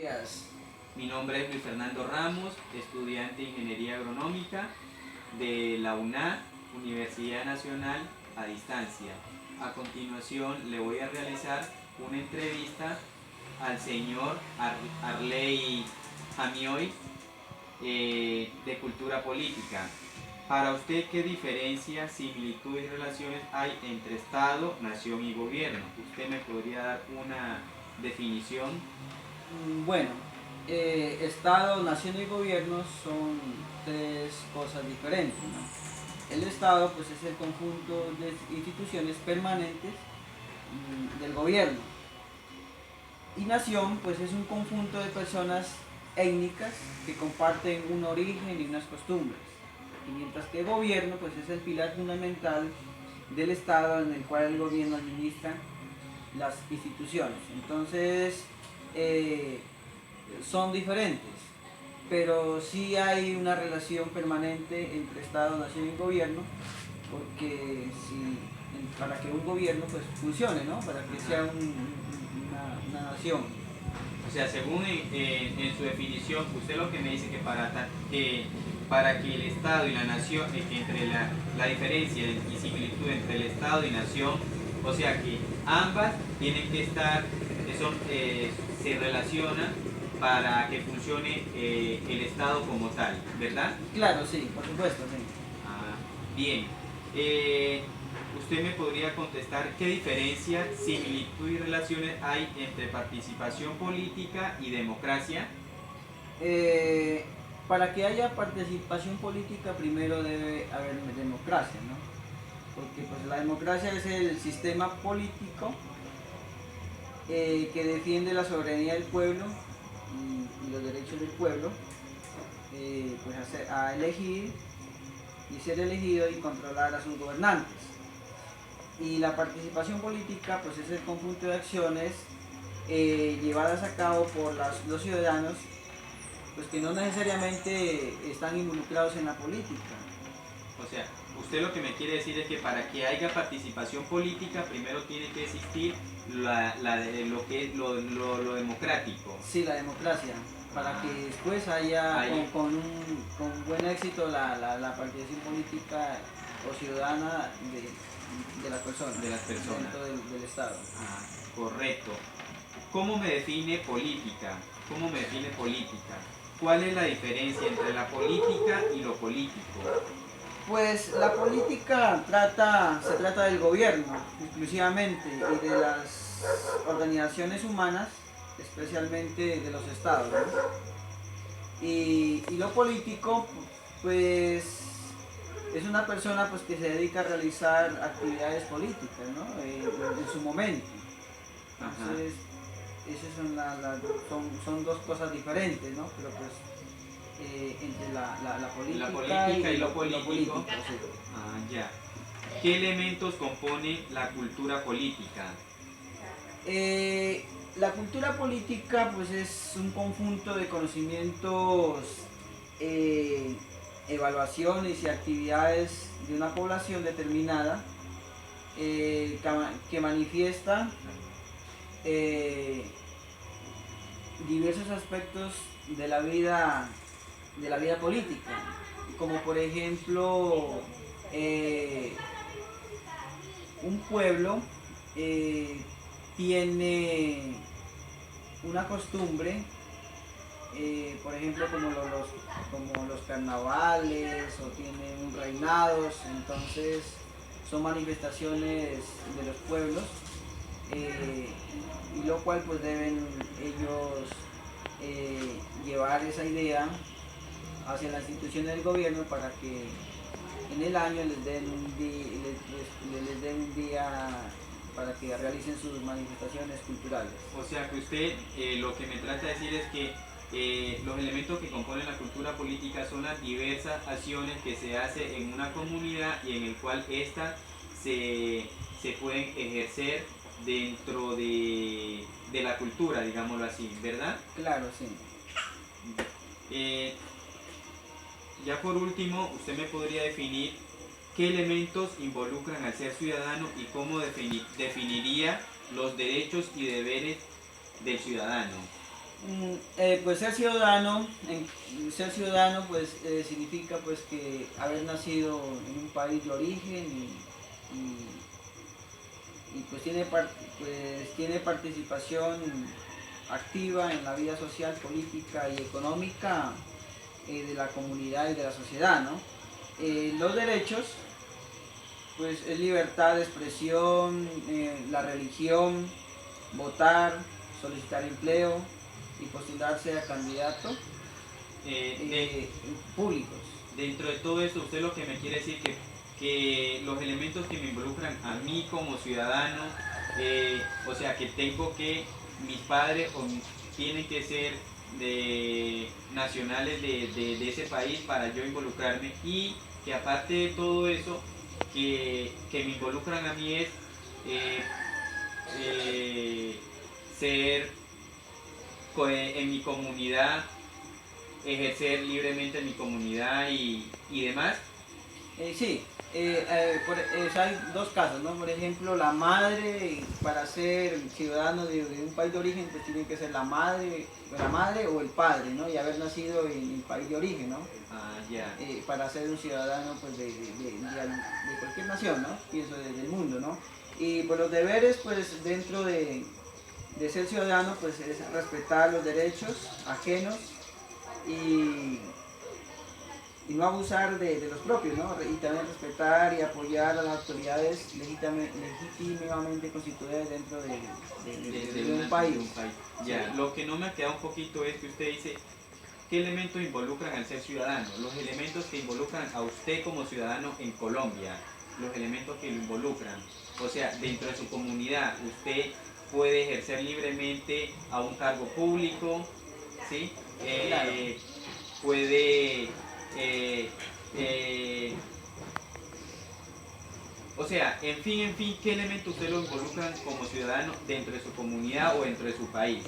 Días. Mi nombre es Luis Fernando Ramos, estudiante de Ingeniería Agronómica de la UNAD, Universidad Nacional a Distancia. A continuación le voy a realizar una entrevista al señor Arley Jamioy, de Cultura Política. Para usted, ¿qué diferencia, similitud y relaciones hay entre Estado, nación y gobierno? ¿Usted me podría dar una definición? Bueno, Estado, nación y gobierno son tres cosas diferentes, ¿no? El Estado pues es el conjunto de instituciones permanentes del gobierno. Y nación pues es un conjunto de personas étnicas que comparten un origen y unas costumbres. Y mientras que el gobierno pues es el pilar fundamental del Estado en el cual el gobierno administra las instituciones. Entonces, son diferentes, pero sí hay una relación permanente entre Estado, nación y gobierno, porque para que un gobierno pues funcione, ¿no? Para que sea una nación. O sea, según en su definición, usted lo que me dice que para que el Estado y la nación, que entre la diferencia y similitud entre el Estado y nación, o sea que ambas tienen que estar, se relacionan para que funcione el Estado como tal, ¿verdad? Claro, sí, por supuesto, sí. Ah, bien. Eh, ¿Usted me podría contestar qué diferencia, similitud y relaciones hay entre participación política y democracia? Eh, para que haya participación política primero debe haber democracia, ¿no? Porque pues la democracia es el sistema político que defiende la soberanía del pueblo y los derechos del pueblo, pues a elegir y ser elegido y controlar a sus gobernantes. Y la participación política pues es el conjunto de acciones llevadas a cabo por los ciudadanos pues que no necesariamente están involucrados en la política. O sea, usted lo que me quiere decir es que para que haya participación política primero tiene que existir lo que es lo democrático. Sí, la democracia, para que después haya con buen éxito la participación política o ciudadana de las personas, De las personas. dentro del Estado. Ah, correcto. ¿Cómo me define política? ¿Cómo me define política? ¿Cuál es la diferencia entre la política y lo político? Pues la política se trata del gobierno exclusivamente y de las organizaciones humanas, especialmente de los estados, ¿no? Y lo político, pues es una persona pues, que se dedica a realizar actividades políticas, ¿no? En su momento. Entonces, esas son dos cosas diferentes, ¿no? Pero pues entre la política y lo político. sí. Ah, ya. ¿Qué elementos componen la cultura política? La cultura política pues es un conjunto de conocimientos, evaluaciones y actividades de una población determinada que manifiesta eh, diversos aspectos de la vida política, como por ejemplo un pueblo tiene una costumbre, por ejemplo como los carnavales o tienen reinados, entonces son manifestaciones de los pueblos y lo cual pues deben ellos llevar esa idea hacia las instituciones del gobierno para que en el año les den un día para que realicen sus manifestaciones culturales. O sea que usted lo que me trata de decir es que los elementos que componen la cultura política son las diversas acciones que se hacen en una comunidad y en el cual éstas se pueden ejercer dentro de la cultura, digámoslo así, ¿verdad? Claro, sí. Ya por último, usted me podría definir qué elementos involucran al ser ciudadano y cómo definiría los derechos y deberes del ciudadano. Pues ser ciudadano pues significa pues que haber nacido en un país de origen y pues tiene participación activa en la vida social, política y económica de la comunidad y de la sociedad, ¿no? Los derechos pues es libertad de expresión, la religión, votar, solicitar empleo y postularse a candidatos De- públicos. dentro de todo esto, usted lo que me quiere decir que los elementos que me involucran a mí como ciudadano, o sea, que tengo que, mis padres tienen que ser nacionales de ese país para yo involucrarme, y que aparte de todo eso, que me involucran a mí es eh, eh, ser en mi comunidad, ejercer libremente en mi comunidad y demás. Sí, hay dos casos, ¿no? Por ejemplo, la madre, para ser ciudadano de un país de origen, pues tiene que ser la madre o el padre, ¿no? Y haber nacido en el país de origen, ¿no? Ah, ya. Para ser un ciudadano pues, de cualquier nación, ¿no? Pienso del mundo, ¿no? Y pues los deberes, pues dentro de ser ciudadano, pues es respetar los derechos ajenos y, y no abusar de los propios, ¿no? Y también respetar y apoyar a las autoridades legítimamente constituidas dentro de un país. Ya, sí. Lo que no me ha quedado un poquito es que usted dice, ¿qué elementos involucran al ser ciudadano? Los elementos que involucran a usted como ciudadano en Colombia, los elementos que lo involucran. O sea, dentro de su comunidad, usted puede ejercer libremente a un cargo público, ¿sí? Claro. Puede... o sea, en fin, ¿qué elementos usted lo involucran como ciudadano dentro de su comunidad o dentro de su país?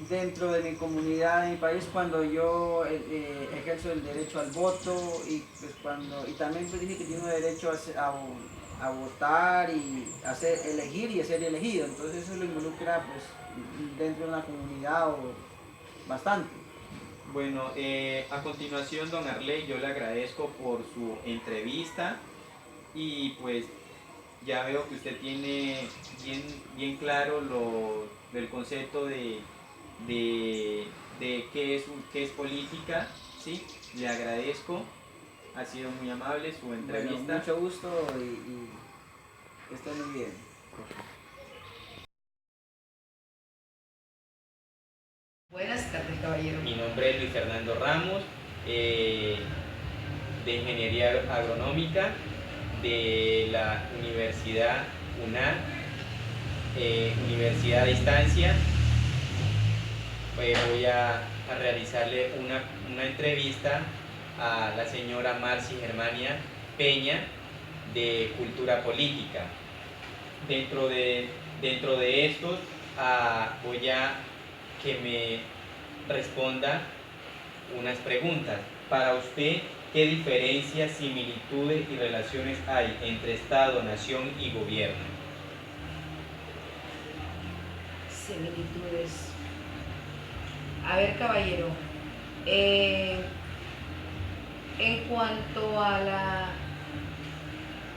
Dentro de mi comunidad, de mi país, cuando yo ejerzo el derecho al voto y, pues, y también pues, dije que tengo derecho a votar y elegir y a ser elegido. Entonces eso lo involucra pues, dentro de una comunidad bastante. Bueno, a continuación, don Arley, yo le agradezco por su entrevista y pues ya veo que usted tiene bien claro el concepto de qué es política, ¿sí? Le agradezco, ha sido muy amable su entrevista. Bueno, mucho gusto y que esté muy bien. Buenas tardes, caballero. Mi nombre es Luis Fernando Ramos, de Ingeniería Agronómica de la Universidad UNAD, Universidad a Distancia. Voy a realizarle una entrevista a la señora Marcy Germania Peña, de Cultura Política. Dentro de estos, voy a que me responda unas preguntas. Para usted, ¿qué diferencias, similitudes y relaciones hay entre Estado, nación y gobierno? Similitudes. A ver, caballero, en cuanto a la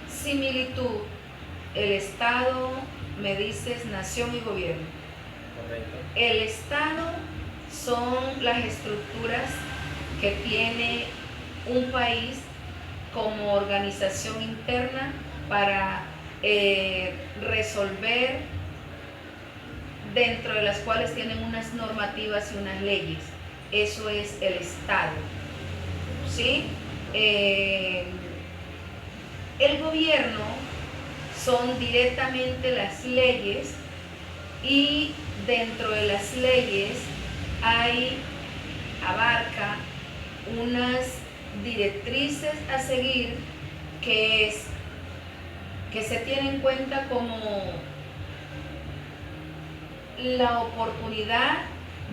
similitud, el Estado, me dices, nación y gobierno. Correcto. El Estado son las estructuras que tiene un país como organización interna para resolver, dentro de las cuales tienen unas normativas y unas leyes. Eso es el Estado, ¿sí? El gobierno son directamente las leyes, y dentro de las leyes abarca unas directrices a seguir que se tiene en cuenta como la oportunidad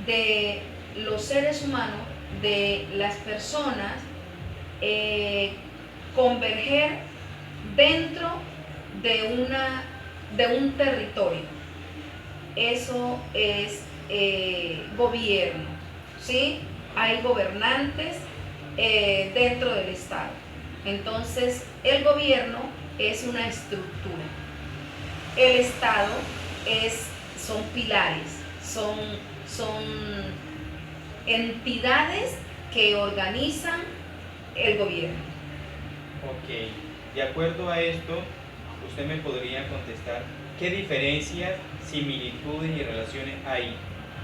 de los seres humanos, de las personas, converger dentro de un territorio. Eso es gobierno, ¿sí? Hay gobernantes dentro del Estado. Entonces, el gobierno es una estructura. El Estado son pilares, son entidades que organizan el gobierno. Ok, de acuerdo a esto, usted me podría contestar qué diferencias, similitudes y relaciones hay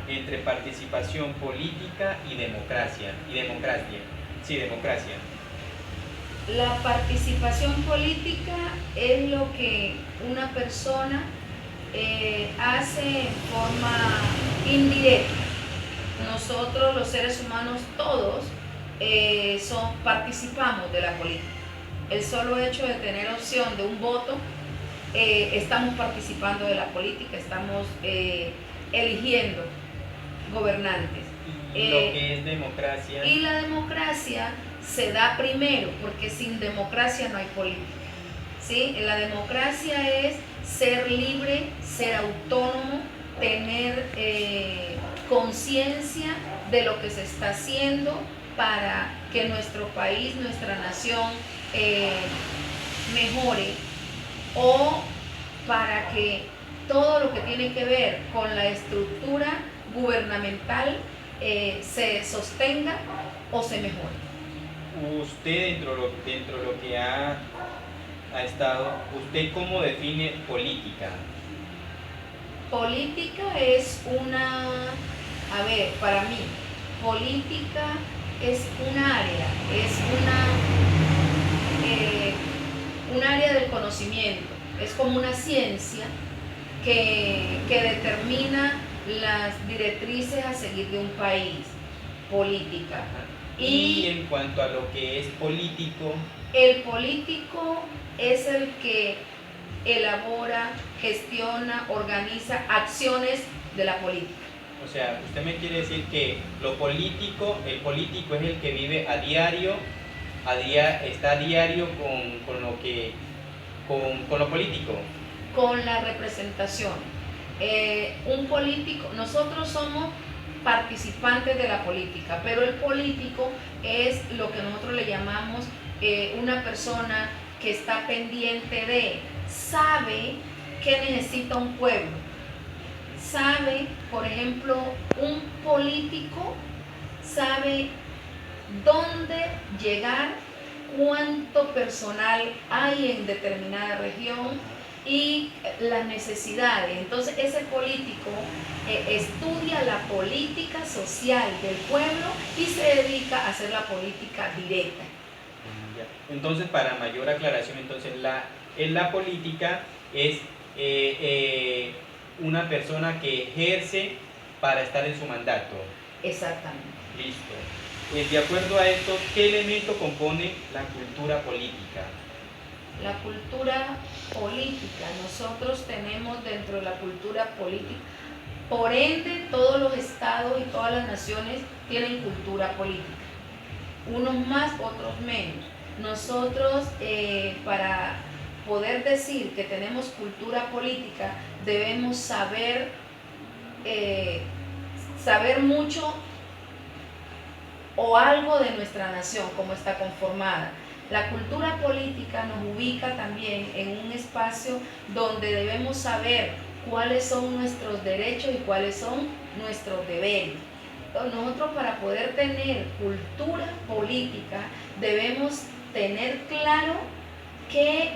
entre participación política y democracia. Sí, democracia. La participación política es lo que una persona hace en forma indirecta. Nosotros los seres humanos todos participamos de la política. El solo hecho de tener opción de un voto, estamos participando de la política, estamos eligiendo gobernantes. Y lo que es democracia. Y la democracia se da primero, porque sin democracia no hay política. ¿Sí? La democracia es ser libre, ser autónomo, tener conciencia de lo que se está haciendo para que nuestro país, nuestra nación mejore, o para que todo lo que tiene que ver con la estructura gubernamental se sostenga o se mejore. Usted dentro de lo que ha estado, ¿usted cómo define política? Política es para mí, política es un área, es un área del conocimiento, es como una ciencia que determina las directrices a seguir de un país, política. Y en cuanto a lo que es político, el político es el que elabora, gestiona, organiza acciones de la política. O sea, usted me quiere decir que el político es el que vive a diario, está a diario con lo político. Con la representación. Un político, nosotros somos participantes de la política, pero el político es lo que nosotros le llamamos una persona que está pendiente sabe qué necesita un pueblo, sabe, por ejemplo, un político sabe dónde llegar, cuánto personal hay en determinada región y las necesidades. Entonces ese político estudia la política social del pueblo y se dedica a hacer la política directa. Entonces, para mayor aclaración, entonces la política es una persona que ejerce para estar en su mandato. Exactamente. Listo. De acuerdo a esto, ¿qué elemento compone la cultura política? La cultura política, nosotros tenemos dentro de la cultura política, por ende todos los estados y todas las naciones tienen cultura política, unos más, otros menos. Nosotros para poder decir que tenemos cultura política debemos saber mucho o algo de nuestra nación, cómo está conformada. La cultura política nos ubica también en un espacio donde debemos saber cuáles son nuestros derechos y cuáles son nuestros deberes. Nosotros, para poder tener cultura política, debemos tener claro que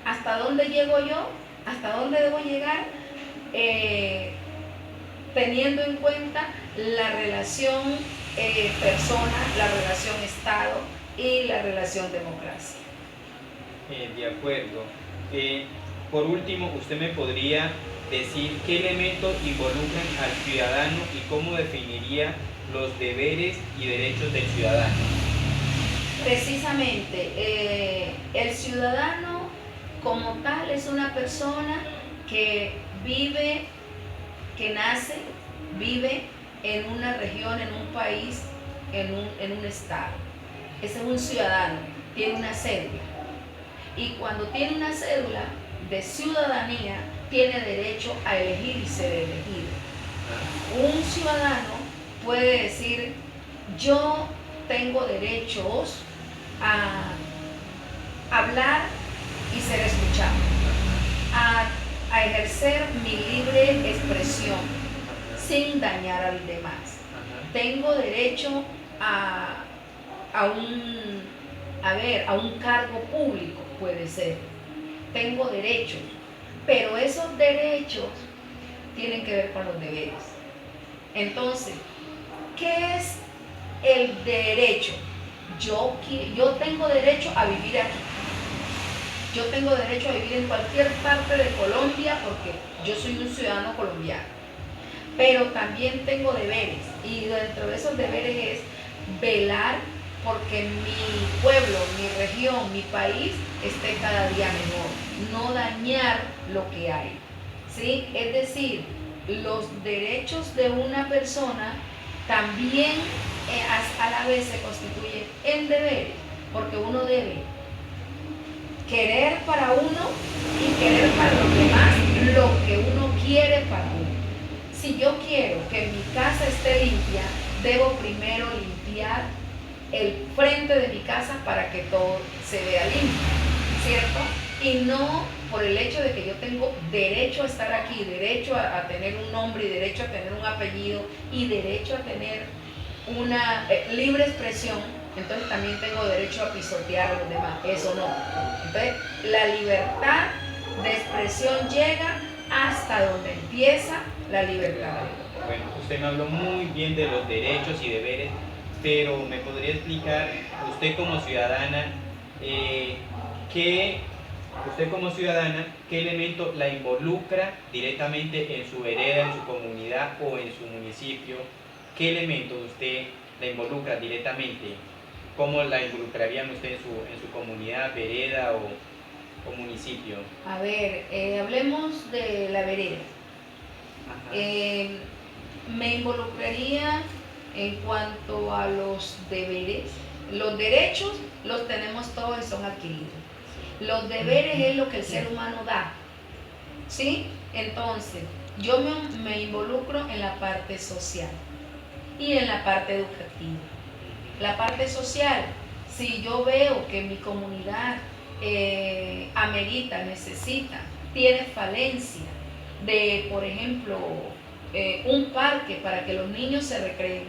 hasta dónde llego yo, hasta dónde debo llegar, teniendo en cuenta la relación persona, la relación Estado y la relación democracia. De acuerdo. Por último, ¿usted me podría decir qué elementos involucran al ciudadano y cómo definiría los deberes y derechos del ciudadano? Precisamente, el ciudadano como tal es una persona que vive, que nace, vive en una región, en un país, en un estado. Ese es un ciudadano, tiene una cédula. Y cuando tiene una cédula de ciudadanía, tiene derecho a elegir y ser elegido. Un ciudadano puede decir, yo tengo derechos a hablar y ser escuchado, a ejercer mi libre expresión sin dañar al demás. Tengo derecho a un cargo público, puede ser. Tengo derechos, pero esos derechos tienen que ver con los deberes. Entonces, ¿qué es el derecho? Yo tengo derecho a vivir aquí. Yo tengo derecho a vivir en cualquier parte de Colombia porque yo soy un ciudadano colombiano. Pero también tengo deberes, y dentro de esos deberes es velar porque mi pueblo, mi región, mi país esté cada día mejor, no dañar lo que hay, ¿sí? Es decir, los derechos de una persona también a la vez se constituyen en deberes, porque uno debe querer para uno y querer para los demás lo que uno quiere para uno. Si yo quiero que mi casa esté limpia, debo primero limpiar el frente de mi casa para que todo se vea limpio, ¿cierto? Y no por el hecho de que yo tengo derecho a estar aquí, derecho a tener un nombre y derecho a tener un apellido y derecho a tener una libre expresión, entonces también tengo derecho a pisotear a los demás. Eso no. Entonces, la libertad de expresión llega hasta donde empieza la libertad. Bueno, usted me habló muy bien de los derechos y deberes, pero ¿me podría explicar, usted como ciudadana, qué elemento la involucra directamente en su vereda, en su comunidad o en su municipio? ¿Qué elemento usted la involucra directamente? ¿Cómo la involucrarían usted en su comunidad, vereda o municipio? A ver, hablemos de la vereda. Me involucraría en cuanto a los deberes. Los derechos los tenemos todos y son adquiridos. Los deberes es lo que el ser humano da, ¿sí? Entonces, yo me involucro en la parte social y en la parte educativa. La parte social, si yo veo que mi comunidad amerita, necesita, tiene falencia de, por ejemplo, un parque para que los niños se recreen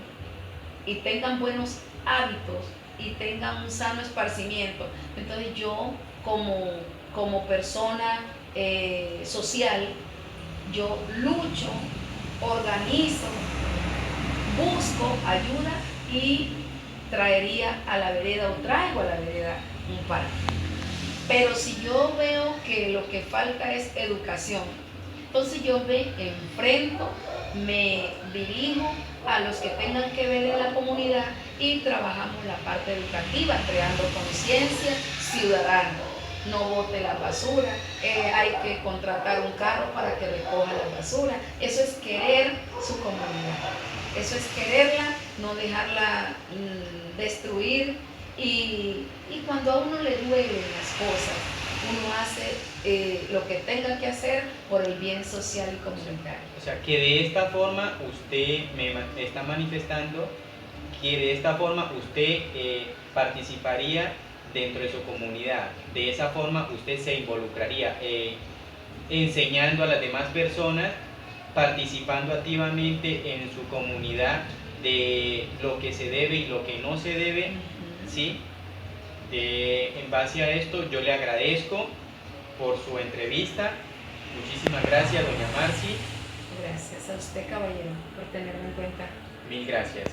y tengan buenos hábitos y tengan un sano esparcimiento, entonces yo como persona social, yo lucho, organizo, busco ayuda y traería a la vereda o traigo a la vereda un parque. Pero si yo veo que lo que falta es educación, entonces yo me enfrento, me dirijo a los que tengan que ver en la comunidad y trabajamos la parte educativa, creando conciencia ciudadana. No bote la basura, hay que contratar un carro para que recoja la basura. Eso es querer su comunidad, eso es quererla, no dejarla destruir. Y cuando a uno le duelen las cosas, uno hace lo que tenga que hacer por el bien social y comunitario. O sea, que de esta forma usted me está manifestando que de esta forma usted participaría dentro de su comunidad. De esa forma usted se involucraría enseñando a las demás personas, participando activamente en su comunidad de lo que se debe y lo que no se debe, ¿sí? En base a esto yo le agradezco por su entrevista. Muchísimas gracias, doña Marcy. Gracias a usted, caballero, por tenerme en cuenta. Mil gracias.